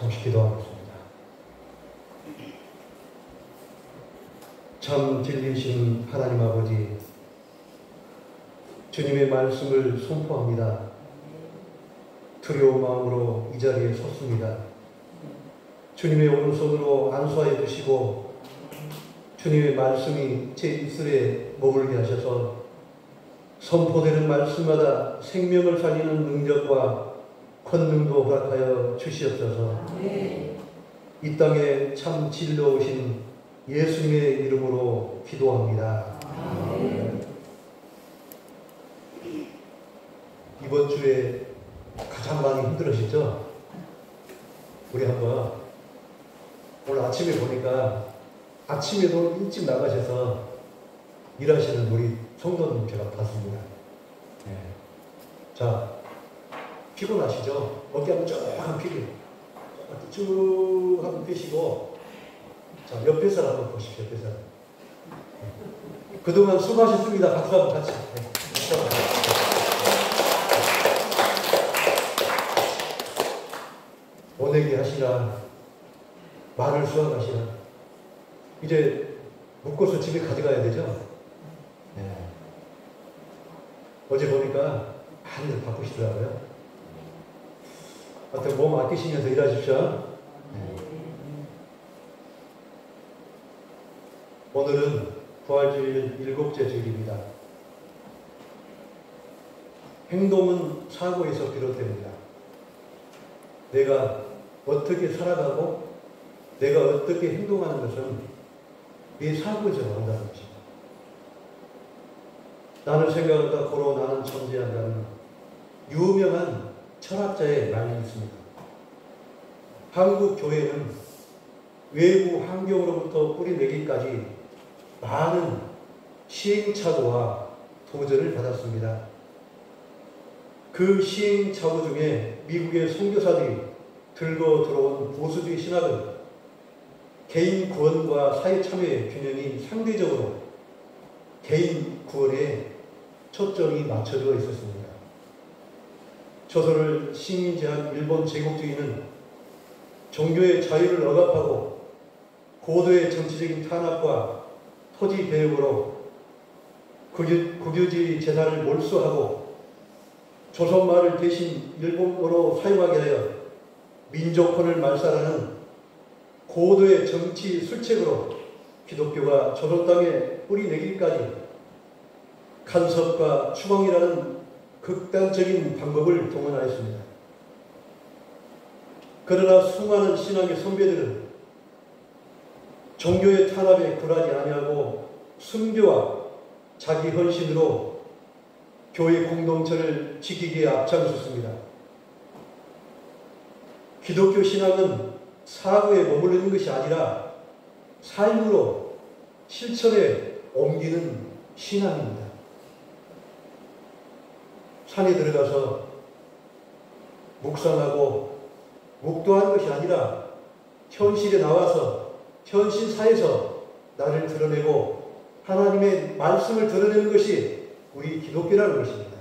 잠시 기도하겠습니다. 참 진리신 하나님 아버지, 주님의 말씀을 선포합니다. 두려운 마음으로 이 자리에 섰습니다. 주님의 오른손으로 안수하여 주시고 주님의 말씀이 제 입술에 머물게 하셔서 선포되는 말씀마다 생명을 살리는 능력과 권능도 허락하여 주시옵소서. 이 땅에 참 진리오신 예수님의 이름으로 기도합니다. 이번 주에 가장 많이 힘들으시죠? 우리 한번 오늘 아침에 보니까 아침에도 일찍 나가셔서 일하시는 우리 성도님 제가 봤습니다. 네. 자, 피곤하시죠? 어깨 한번 쭉 한번 펴고 쭉 한번 펴시고, 자, 옆에 사람 한번 보십시오. 옆에 사람. 그동안 수고하셨습니다. 박수 한번 같이. 네. 모내기 하시라, 말을 수확하시라. 이제 묶어서 집에 가져가야 되죠? 네. 어제 보니까 많이들 바쁘시더라고요. 하여튼 몸 아끼시면서 일하십시오. 네. 오늘은 부활주일 7째 주일입니다. 행동은 사고에서 비롯됩니다. 내가 어떻게 살아가고 내가 어떻게 행동하는 것은 이 사고에서 나온다는 것입니다. 나는 생각한다, 고로 나는 천재한다는 유명한 철학자의 말이 있습니다. 한국 교회는 외부 환경으로부터 뿌리내기까지 많은 시행착오와 도전을 받았습니다. 그 시행착오 중에 미국의 선교사들이 들고 들어온 보수주의 신학은 개인 구원과 사회 참여의 균형이 상대적으로 개인 구원에 초점이 맞춰져 있었습니다. 조선을 식민지한 일본 제국주의는 종교의 자유를 억압하고 고도의 정치적인 탄압과 토지 개혁으로 국유지 재산을 몰수하고 조선말을 대신 일본어로 사용하게 하여 민족혼을 말살하는 고도의 정치 술책으로 기독교가 조선 땅에 뿌리 내기까지 간섭과 추방이라는 극단적인 방법을 동원하였습니다. 그러나 수많은 신앙의 선배들은 종교의 탄압에 굴하지 아니하고 순교와 자기 헌신으로 교회 공동체를 지키기에 앞장섰습니다. 기독교 신앙은 사고에 머무르는 것이 아니라 삶으로 실천에 옮기는 신앙입니다. 산에 들어가서 묵상하고 묵도하는 것이 아니라 현실에 나와서 현실사에서 나를 드러내고 하나님의 말씀을 드러내는 것이 우리 기독교라는 것입니다.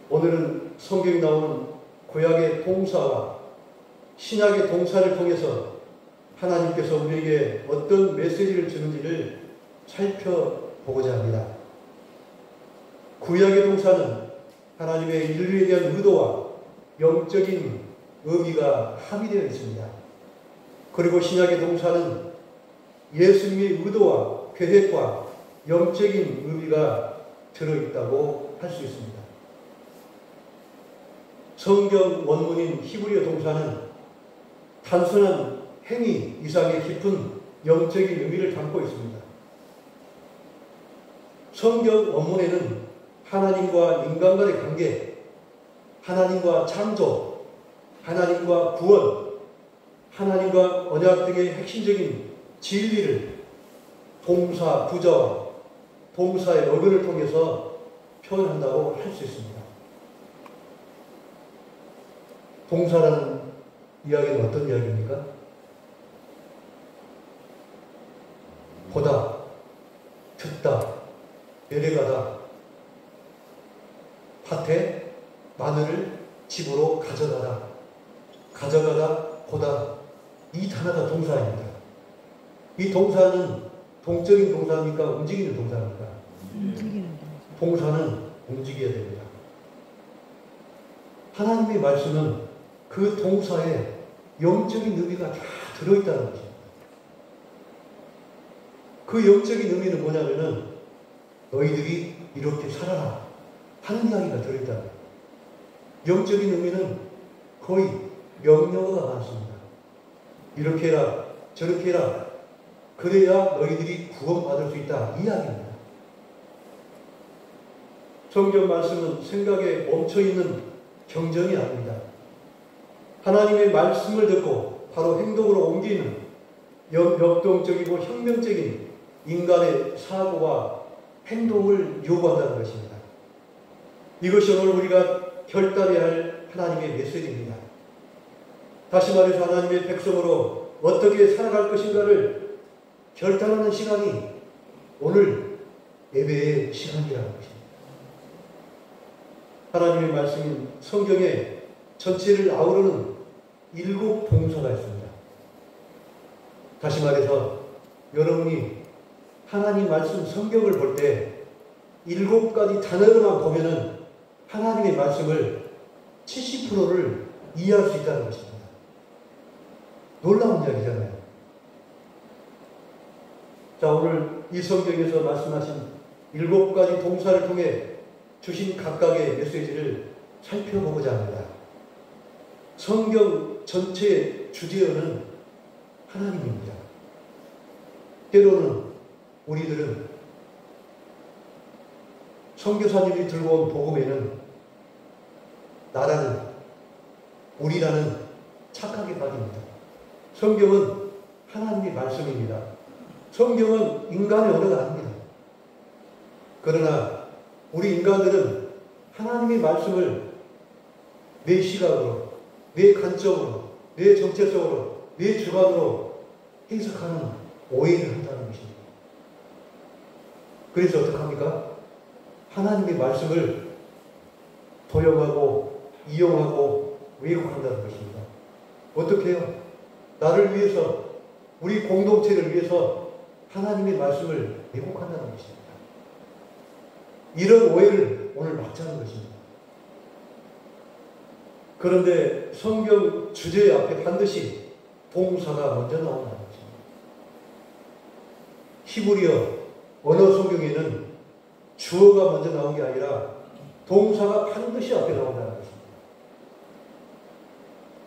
오늘은 성경에 나오는 구약의 동사와 신약의 동사를 통해서 하나님께서 우리에게 어떤 메시지를 주는지를 살펴보고자 합니다. 구약의 동사는 하나님의 인류에 대한 의도와 영적인 의미가 함유되어 있습니다. 그리고 신약의 동사는 예수님의 의도와 계획과 영적인 의미가 들어있다고 할 수 있습니다. 성경 원문인 히브리어 동사는 단순한 행위 이상의 깊은 영적인 의미를 담고 있습니다. 성경 원문에는 하나님과 인간 간의 관계, 하나님과 창조, 하나님과 구원, 하나님과 언약 등의 핵심적인 진리를 동사, 부자와 동사의 어근을 통해서 표현한다고 할 수 있습니다. 동사라는 이야기는 어떤 이야기입니까? 보다, 듣다, 내려가다, 밭에 마늘을 집으로 가져가다. 가져가다, 보다, 이 단어가 동사입니다. 이 동사는 동적인 동사입니까? 움직이는 동사입니까? 움직이는 동사는 움직여야 됩니다. 하나님의 말씀은 그 동사에 영적인 의미가 다 들어있다는 것입니다. 그 영적인 의미는 뭐냐면은 너희들이 이렇게 살아라 하는 이야기가 들어있다. 영적인 의미는 거의 명령어가 많습니다. 이렇게 해라, 저렇게 해라. 그래야 너희들이 구원받을 수 있다. 이 이야기입니다. 성경 말씀은 생각에 멈춰있는 경전이 아닙니다. 하나님의 말씀을 듣고 바로 행동으로 옮기는 역동적이고 혁명적인 인간의 사고와 행동을 요구한다는 것입니다. 이것이 오늘 우리가 결단해야 할 하나님의 메시지입니다. 다시 말해서 하나님의 백성으로 어떻게 살아갈 것인가를 결단하는 시간이 오늘 예배의 시간이라는 것입니다. 하나님의 말씀인 성경에 전체를 아우르는 7 동사가 있습니다. 다시 말해서 여러분이 하나님 말씀 성경을 볼 때 7가지 단어로만 보면은 하나님의 말씀을 70%를 이해할 수 있다는 것입니다. 놀라운 이야기잖아요. 자, 오늘 이 성경에서 말씀하신 7가지 동사를 통해 주신 각각의 메시지를 살펴보고자 합니다. 성경 전체의 주제어는 하나님입니다. 때로는 우리들은 선교사님이 들고 온 복음에는 나라는, 우리라는 착각에 빠집니다. 성경은 하나님의 말씀입니다. 성경은 인간의 언어가 아닙니다. 그러나 우리 인간들은 하나님의 말씀을 내 시각으로, 내 관점으로, 내 정체성으로, 내 주관으로 해석하는 오해를 한다는 것입니다. 그래서 어떻게 합니까? 하나님의 말씀을 도용하고 이용하고 왜곡한다는 것입니다. 어떻게 해요? 나를 위해서, 우리 공동체를 위해서 하나님의 말씀을 왜곡한다는 것입니다. 이런 오해를 오늘 막자는 것입니다. 그런데 성경 주제 앞에 반드시 동사가 먼저 나온다는 것입니다. 히브리어 언어 성경에는 주어가 먼저 나온 게 아니라 동사가 반드시 앞에 나온다는 것입니다.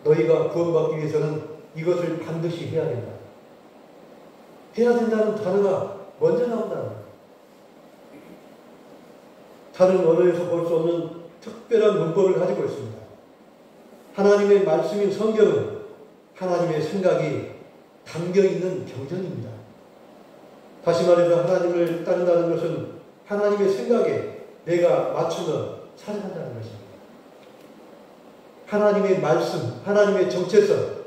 너희가 구원받기 위해서는 이것을 반드시 해야 된다. 해야 된다는 단어가 먼저 나온다는 거예요. 다른 언어에서 볼 수 없는 특별한 문법을 가지고 있습니다. 하나님의 말씀인 성경은 하나님의 생각이 담겨있는 경전입니다. 다시 말해서 하나님을 따른다는 것은 하나님의 생각에 내가 맞추며 살아간다는 것입니다. 하나님의 말씀, 하나님의 정체성,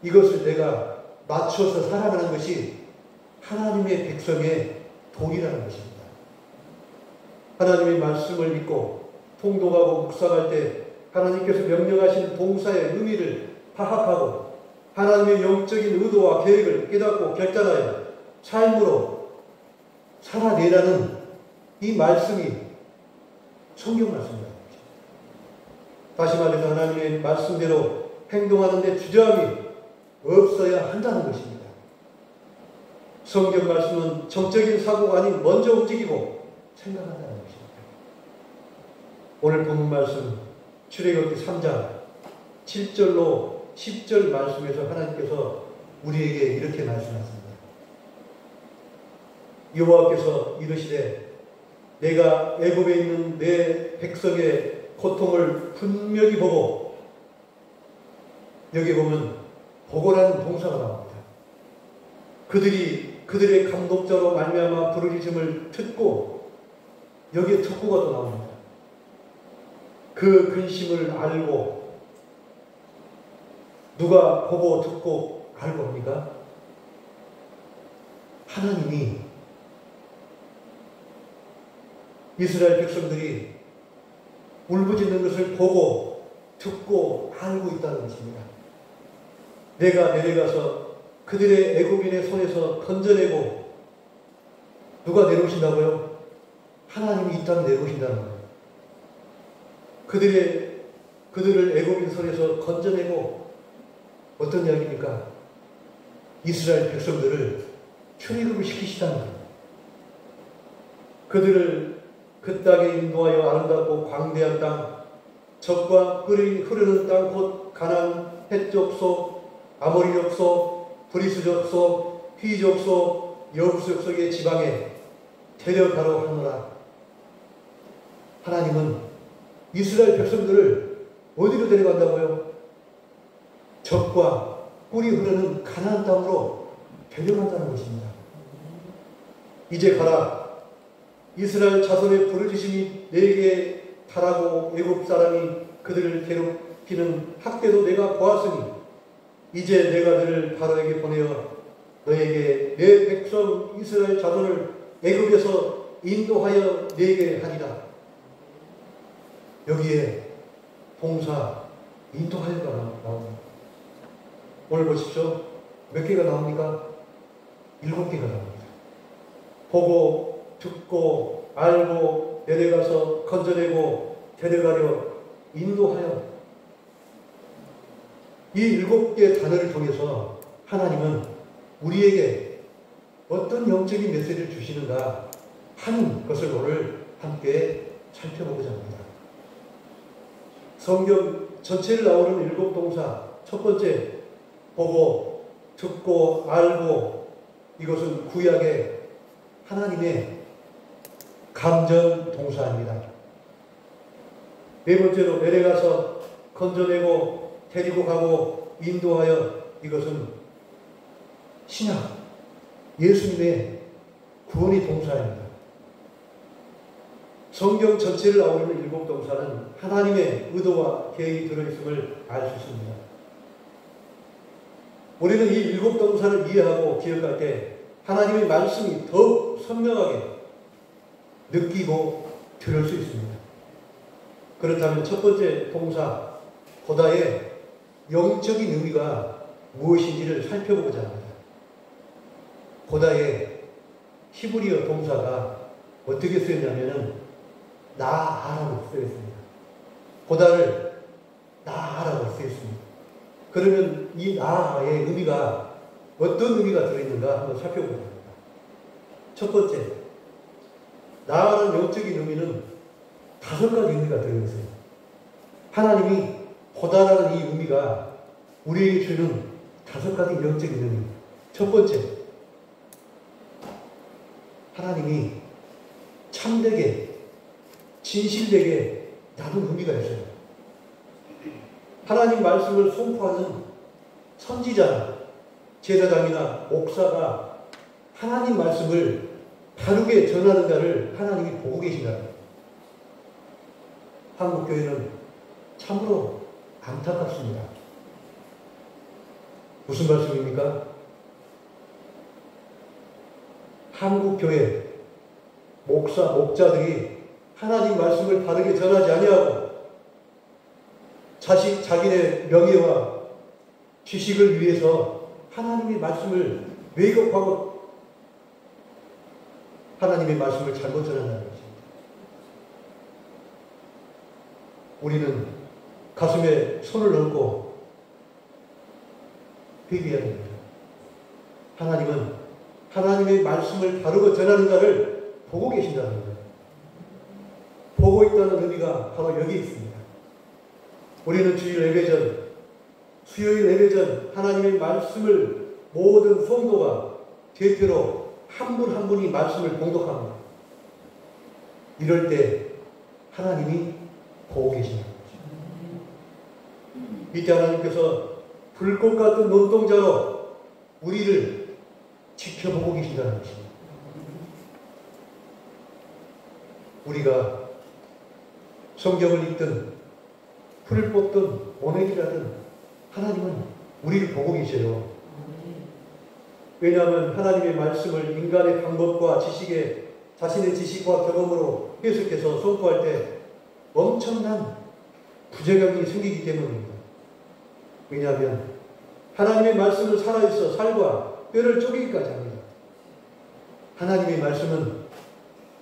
이것을 내가 맞춰서 살아가는 것이 하나님의 백성의 도리라는 것입니다. 하나님의 말씀을 믿고 통독하고 묵상할 때 하나님께서 명령하신 동사의 의미를 파악하고 하나님의 영적인 의도와 계획을 깨닫고 결단하여 삶으로 살아내라는 이 말씀이 성경 말씀입니다. 다시 말해서 하나님의 말씀대로 행동하는 데 주저함이 없어야 한다는 것입니다. 성경 말씀은 정적인 사고가 아닌 먼저 움직이고 생각한다는 것입니다. 오늘 본문 말씀 출애굽기 3장 7절로 10절 말씀에서 하나님께서 우리에게 이렇게 말씀하십니다. 여호와께서 이르시되 내가 애굽에 있는 내 백성의 고통을 분명히 보고, 여기 보면 보고라는 동사가 나옵니다. 그들의 감독자로 말미암아 부르짖음을 듣고, 여기에 듣고가 또 나옵니다. 그 근심을 알고, 누가 보고 듣고 알고 합니까? 하나님이 이스라엘 백성들이 울부짖는 것을 보고 듣고 알고 있다는 것입니다. 내가 내려가서 그들의 애굽인의 손에서 건져내고, 누가 내려오신다고요? 하나님이 이 땅에 내려오신다는 거예요. 그들을 애굽인 손에서 건져내고, 어떤 이야기입니까? 이스라엘 백성들을 출애굽을 시키시다는 거예요. 그들을 그 땅에 인도하여 아름답고 광대한 땅, 적과 꿀이 흐르는 땅, 곧 가나안, 헷 족속, 아모리 족속, 브리스 족속, 휘 족속, 여부스 족속의 지방에 데려가려 하노라. 하나님은 이스라엘 백성들을 어디로 데려간다고요? 적과 꿀이 흐르는 가나안 땅으로 데려간다는 것입니다. 이제 가라. 이스라엘 자손의 부르짖음이 내게 달하고 애굽 사람이 그들을 괴롭히는 학대도 내가 보았으니 이제 내가 너를 바로에게 보내어 너에게 내 백성 이스라엘 자손을 애굽에서 인도하여 내게 하리라. 여기에 동사 인도하여가 나옵니다. 오늘 보십시오. 몇 개가 나옵니까? 7개가 나옵니다. 보고, 듣고, 알고, 내려가서 건져내고, 데려가려, 인도하여. 이 7개의 단어를 통해서 하나님은 우리에게 어떤 영적인 메시지를 주시는가 하는 것을 오늘 함께 살펴보고자 합니다. 성경 전체를 나오는 7동사, 첫 번째, 보고, 듣고, 알고, 이것은 구약의 하나님의 감정 동사입니다. 네 번째로 내려가서 건져내고 데리고 가고 인도하여, 이것은 신약 예수님의 구원의 동사입니다. 성경 전체를 아우르는 7동사는 하나님의 의도와 계획이 들어있음을 알 수 있습니다. 우리는 이 7동사를 이해하고 기억할 때 하나님의 말씀이 더욱 선명하게 느끼고 들을 수 있습니다. 그렇다면 첫 번째 동사 보다의 영적인 의미가 무엇인지를 살펴보고자 합니다. 보다의 히브리어 동사가 어떻게 쓰였냐면은 나아라고 쓰였습니다. 보다를 나아라고 쓰였습니다. 그러면 이 나아의 의미가 어떤 의미가 들어있는가 한번 살펴보자 합니다. 첫 번째, 나아라는 영적인 의미는 5가지 의미가 들어있어요. 하나님이 보다라는 이 의미가 우리에게 주는 5가지 영적인 의미. 첫 번째, 하나님이 참되게, 진실되게 나눈 의미가 있어요. 하나님 말씀을 선포하는 선지자나 제사장이나 목사가 하나님 말씀을 바르게 전하는가를 하나님이 보고 계신다. 한국교회는 참으로 안타깝습니다. 무슨 말씀입니까? 한국교회 목사, 목자들이 하나님 말씀을 바르게 전하지 아니하고 자기네 명예와 지식을 위해서 하나님의 말씀을 왜곡하고 하나님의 말씀을 잘못 전한다는 것입니다. 우리는 가슴에 손을 얹고 회개해야 됩니다. 하나님은 하나님의 말씀을 바르고 전하는가를 보고 계신다는 거예요. 보고 있다는 의미가 바로 여기 있습니다. 우리는 주일 예배전, 수요일 예배전 하나님의 말씀을 모든 성도가 대표로 한 분 한 분이 말씀을 봉독합니다. 이럴 때 하나님이 보고 계십니다. 이때 하나님께서 불꽃 같은 눈동자로 우리를 지켜보고 계신다는 것입니다. 우리가 성경을 읽든 풀을 뽑든 모내기라든 하나님은 우리를 보고 계셔요. 왜냐하면 하나님의 말씀을 인간의 방법과 지식에 자신의 지식과 경험으로 해석해서 선포할 때 엄청난 부작용이 생기기 때문입니다. 왜냐하면 하나님의 말씀은 살아있어 살과 뼈를 쪼개기까지 합니다. 하나님의 말씀은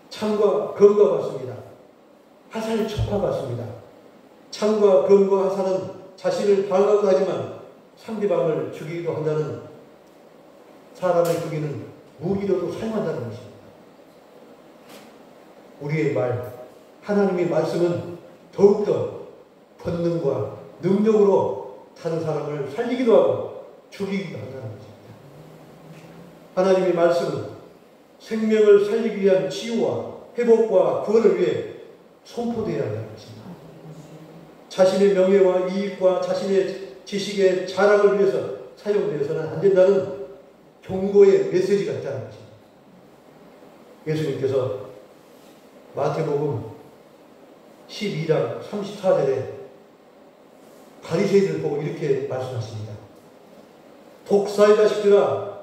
창과 검과 같습니다. 화살 촉과 같습니다. 창과 검과 화살은 자신을 방어하고 하지만 상대방을 죽이기도 한다는, 사람을 죽이는 무기로도 사용한다는 것입니다. 우리의 말, 하나님의 말씀은 더욱더 본능과 능력으로 다른 사람을 살리기도 하고 죽이기도 한다는 것입니다. 하나님의 말씀은 생명을 살리기 위한 치유와 회복과 구원을 위해 선포되어야 한다는 것입니다. 자신의 명예와 이익과 자신의 지식의 자랑을 위해서 사용되어서는 안 된다는 경고의 메시지가 있다는 것입니다. 예수님께서 마태복음 12장 34절에 바리새인들을 보고 이렇게 말씀하십니다. 독사의 자식들아,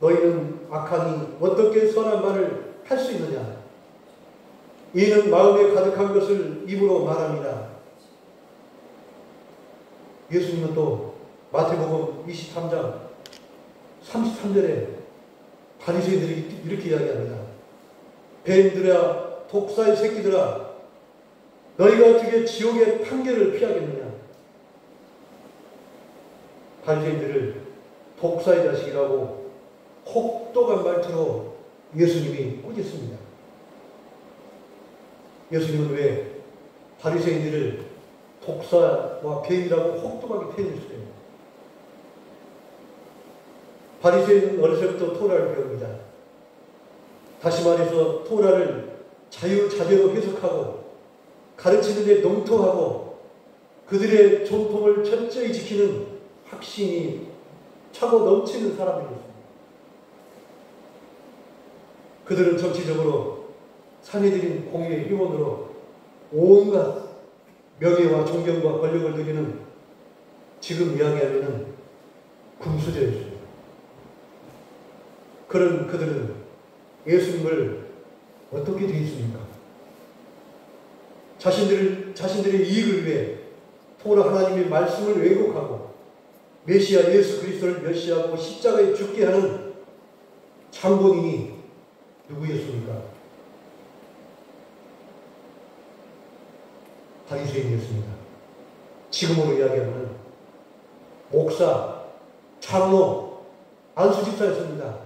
너희는 악하니 어떻게 선한 말을 할 수 있느냐? 이는 마음에 가득한 것을 입으로 말합니다. 예수님은 또 마태복음 23장 33절에 바리새인들이 이렇게 이야기합니다. 뱀들아, 독사의 새끼들아, 너희가 어떻게 지옥의 판결을 피하겠느냐? 바리새인들을 독사의 자식이라고 혹독한 말투로 예수님이 꾸짖습니다. 예수님은 왜 바리새인들을 독사와 뱀이라고 혹독하게 표현했어요? 바리새인은 어려서부터 토라를 배웁니다. 다시 말해서 토라를 자유자재로 해석하고 가르치는 데 농토하고 그들의 전통을 철저히 지키는 확신이 차고 넘치는 사람들이었습니다. 그들은 정치적으로 사내들인 공의의 힘원으로 온갖 명예와 존경과 권력을 누리는, 지금 이야기하려는 금수저였습니다. 그런 그들은 예수님을 어떻게 대했습니까? 자신들의 이익을 위해 토라 하나님의 말씀을 왜곡하고 메시아 예수 그리스도를 멸시하고 십자가에 죽게 하는 장본인이 누구였습니까? 바리새인이었습니다. 지금으로 이야기하면 목사, 장로, 안수집사였습니다.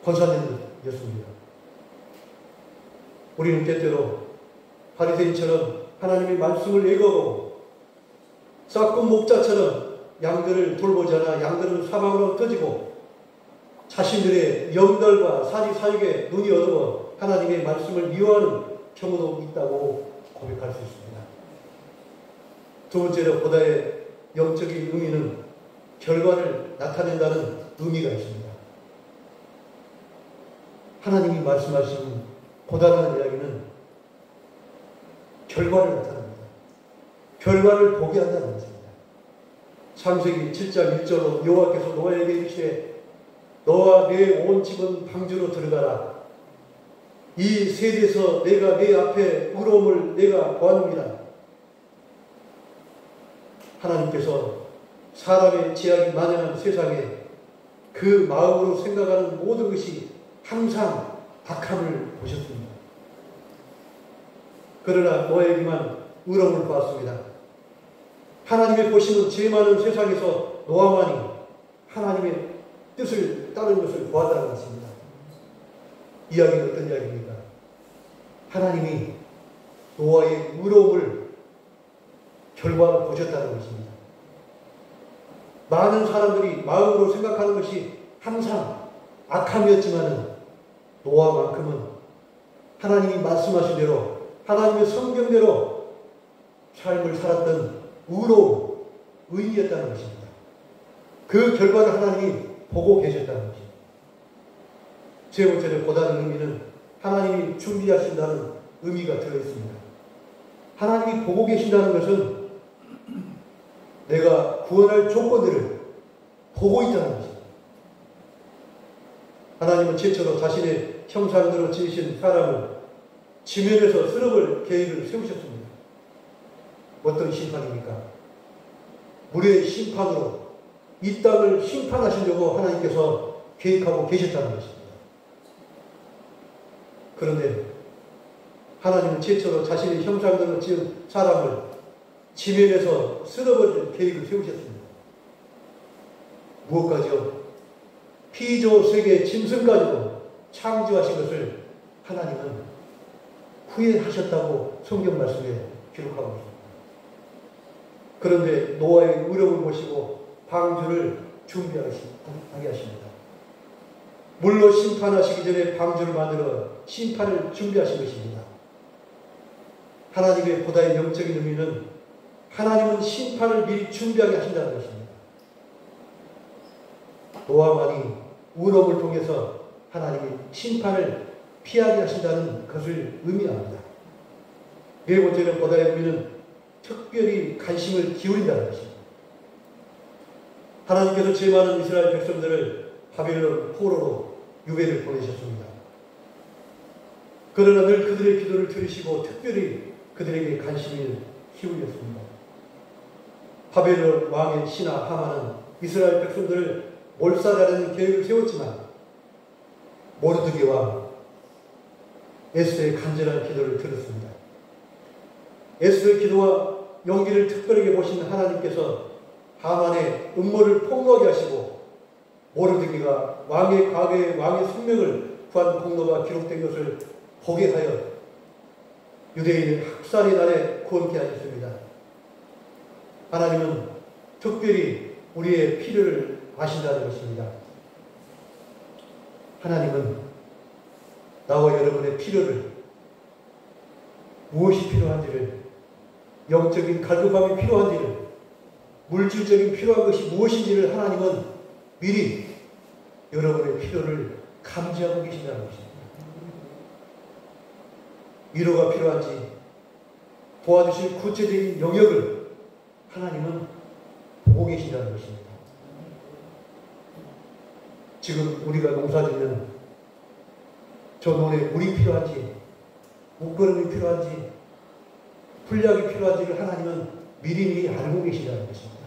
권사님이었습니다. 우리는 때때로 바리새인처럼 하나님의 말씀을 왜곡하고 싹군 목자처럼 양들을 돌보지 않아 양들은 사방으로 터지고 자신들의 영달과 사리사욕에 눈이 어두워 하나님의 말씀을 미워하는 경우도 있다고 고백할 수 있습니다. 두 번째로 보다의 영적인 의미는 결과를 나타낸다는 의미가 있습니다. 하나님이 말씀하시는 보다라는 이야기는 결과를 나타냅니다. 결과를 보게 한다는 것입니다. 창세기 7장 1절로 여호와께서 노아에게 이르시되 너와 내 온 집은 방주로 들어가라. 이 세대에서 내가 내 앞에 의로움을 내가 보았느니라. 하나님께서 사람의 죄악이 만연한 세상에 그 마음으로 생각하는 모든 것이 항상 악함을 보셨습니다. 그러나 노아에게만 의로움을 보았습니다. 하나님의 보시는 죄 많은 세상에서 노아만이 하나님의 뜻을 따르는 것을 보았다는 것입니다. 이야기는 어떤 이야기입니까? 하나님이 노아의 의로움을 결과로 보셨다는 것입니다. 많은 사람들이 마음으로 생각하는 것이 항상 악함이었지만은 노아만큼은 하나님이 말씀하신 대로 하나님의 성경대로 삶을 살았던 의로움, 의인이었다는 것입니다. 그 결과를 하나님이 보고 계셨다는 것입니다. 세 번째로 보다는 의미는 하나님이 준비하신다는 의미가 들어있습니다. 하나님이 보고 계신다는 것은 내가 구원할 조건들을 보고 있다는 것입니다. 하나님은 최초로 자신의 형상대로 지으신 사람을 지면에서 쓸어볼 계획을 세우셨습니다. 어떤 심판입니까? 물의 심판으로 이 땅을 심판하시려고 하나님께서 계획하고 계셨다는 것입니다. 그런데 하나님은 최초로 자신의 형상대로 지은 사람을 지면에서 쓸어버릴 계획을 세우셨습니다. 무엇까지요? 피조 세계 짐승까지도 창조하신 것을 하나님은 후회하셨다고 성경 말씀에 기록하고 있습니다. 그런데 노아의 의로움을 보시고 방주를 준비하게 하십니다. 물로 심판하시기 전에 방주를 만들어 심판을 준비하신 것입니다. 하나님의 보다의 영적인 의미는 하나님은 심판을 미리 준비하게 하신다는 것입니다. 노아만이 의로움을 통해서 하나님이 심판을 피하게 하신다는 것을 의미합니다. 네 번째는 보다의 의미는 특별히 관심을 기울인다는 것입니다. 하나님께서 죄 많은 이스라엘 백성들을 바벨론 포로로 유배를 보내셨습니다. 그러나 늘 그들의 기도를 들으시고 특별히 그들에게 관심을 기울였습니다. 바벨론 왕의 신하 하만은 이스라엘 백성들을 몰살하려는 계획을 세웠지만 모르드게 왕 에스더의 간절한 기도를 들었습니다. 에스더의 기도와 용기를 특별하게 보신 하나님께서 하만의 음모를 폭로하게 하시고 모르드게가 왕의 과거의 왕의 생명을 구한 공로가 기록된 것을 보게 하여 유대인 학살의 날에 구원케 하셨습니다. 하나님은 특별히 우리의 필요를 아신다는 것입니다. 하나님은 나와 여러분의 필요를, 무엇이 필요한지를, 영적인 갈급함이 필요한지를, 물질적인 필요한 것이 무엇인지를 하나님은 미리 여러분의 필요를 감지하고 계신다는 것입니다. 위로가 필요한지 도와주실 구체적인 영역을 하나님은 보고 계신다는 것입니다. 지금 우리가 농사짓는 저 논에 물이 필요한지, 목걸음이 필요한지, 풀약이 필요한지를 하나님은 미리 알고 계신다는 것입니다.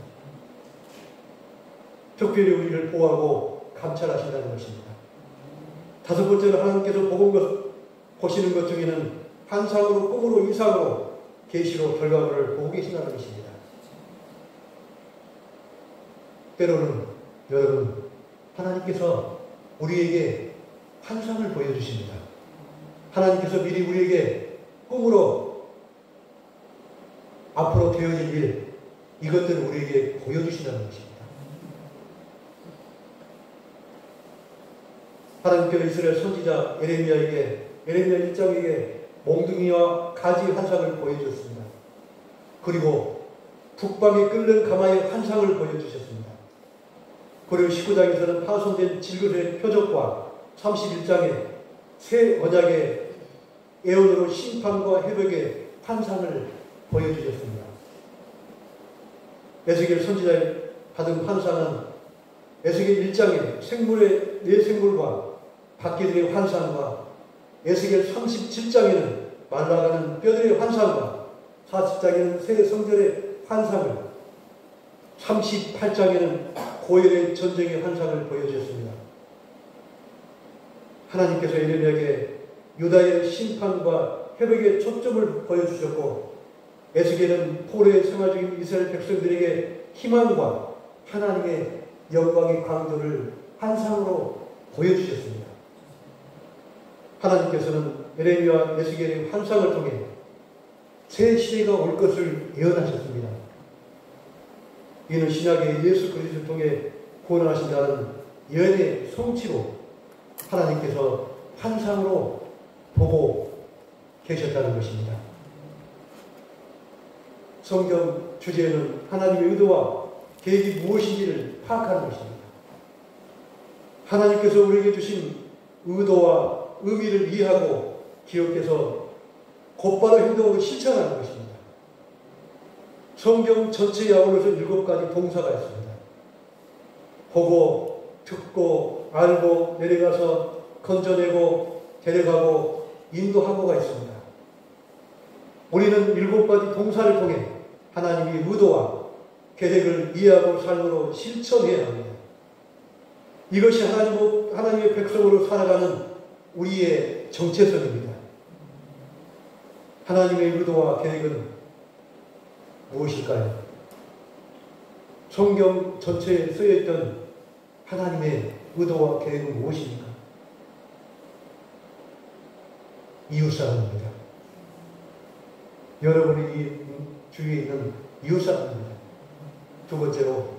특별히 우리를 보호하고 감찰하신다는 것입니다. 다섯 번째로 하나님께서 보시는 것 중에는 환상으로, 꿈으로, 이상으로, 계시로 결과물을 보고 계신다는 것입니다. 때로는 여러분, 하나님께서 우리에게 환상을 보여주십니다. 하나님께서 미리 우리에게 꿈으로 앞으로 되어질 일, 이것들을 우리에게 보여주신다는 것입니다. 하나님께서 이스라엘 선지자 에레미야 1장에게 몽둥이와 가지 환상을 보여주셨습니다. 그리고 북방에 끓는 가마의 환상을 보여주셨습니다. 그리고 19장에서는 파손된 질그릇의 표적과 31장에 새 언약의 예언으로 심판과 회복의 환상을 보여주셨습니다. 에스겔 선지자의 받은 환상은 에스겔 1장에 생물의 네 생물과 바퀴들의 환상과 에스겔 37장에는 말라가는 뼈들의 환상과 40장에는 새 성전의 환상을, 38장에는 고열의 전쟁의 환상을 보여주셨습니다. 하나님께서 에레미야에게 유다의 심판과 회복의 초점을 보여주셨고, 에스겔은 포로의 생활 중인 이스라엘 백성들에게 희망과 하나님의 영광의 강도를 환상으로 보여주셨습니다. 하나님께서는 에레미야와 에스겔의 환상을 통해 새 시대가 올 것을 예언하셨습니다. 이는 신약의 예수 그리스도를 통해 구원하신다는 예언의 성취로 하나님께서 환상으로 보고 계셨다는 것입니다. 성경 주제는 하나님의 의도와 계획이 무엇인지를 파악하는 것입니다. 하나님께서 우리에게 주신 의도와 의미를 이해하고 기억해서 곧바로 행동으로 실천하는 것입니다. 성경 전체에 아울러서 7가지 동사가 있습니다. 보고, 듣고, 알고, 내려가서 건져내고, 데려가고, 인도하고가 있습니다. 우리는 7가지 동사를 통해 하나님의 의도와 계획을 이해하고 삶으로 실천해야 합니다. 이것이 하나님의 백성으로 살아가는 우리의 정체성입니다. 하나님의 의도와 계획은 무엇일까요? 성경 전체에 쓰여있던 하나님의 의도와 계획은 무엇입니까? 이웃사랑입니다. 여러분이 주위에 있는 이웃사랑입니다. 두 번째로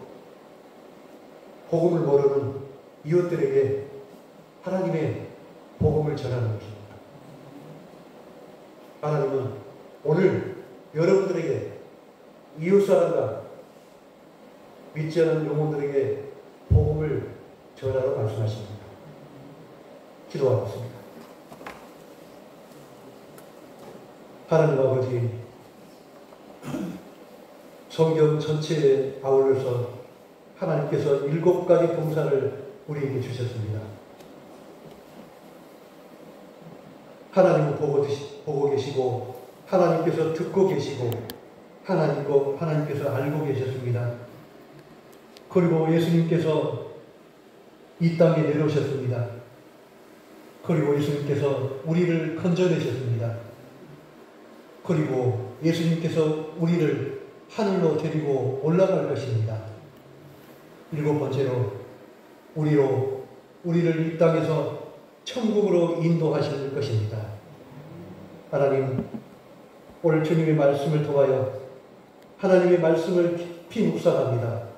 복음을 모르는 이웃들에게 하나님의 복음을 전하는 것입니다. 하나님은 오늘 여러분들에게 이웃사랑과 믿지 않는 영혼들에게 복음을 전하러 말씀하십니다. 기도하겠습니다. 하나님 아버지, 성경 전체에 아울러서 하나님께서 7가지 동사를 우리에게 주셨습니다. 하나님은 보고 계시고, 하나님께서 듣고 계시고, 하나님께서 알고 계셨습니다. 그리고 예수님께서 이 땅에 내려오셨습니다. 그리고 예수님께서 우리를 건져내셨습니다. 그리고 예수님께서 우리를 하늘로 데리고 올라갈 것입니다. 7번째로 우리를 이 땅에서 천국으로 인도하실 것입니다. 하나님, 오늘 주님의 말씀을 통하여 하나님의 말씀을 깊이 묵상합니다.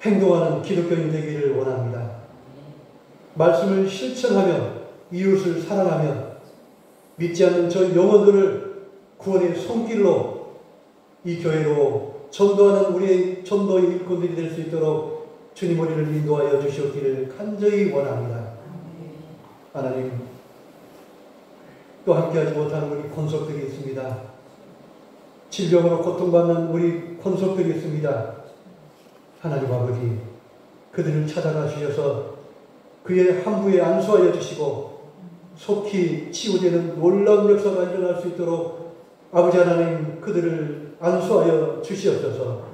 행동하는 기독교인 되기를 원합니다. 말씀을 실천하며 이웃을 사랑하며 믿지 않는 저 영혼들을 구원의 손길로 이 교회로 전도하는 우리의 전도의 일꾼들이 될 수 있도록 주님 우리를 인도하여 주시옵기를 간절히 원합니다. 하나님, 또 함께하지 못하는 우리 권속들이 있습니다. 질병으로 고통받는 우리 권속들이 있습니다. 하나님 아버지, 그들을 찾아가 주셔서 그의 함부에 안수하여 주시고 속히 치유되는 놀라운 역사가 일어날 수 있도록 아버지 하나님, 그들을 안수하여 주시옵소서.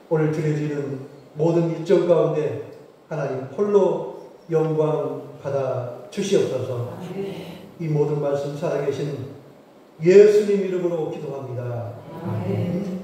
오늘 드려지는 모든 일정 가운데 하나님 홀로 영광 받아 주시옵소서. 이 모든 말씀 살아계신 예수님 이름으로 기도합니다. 아멘.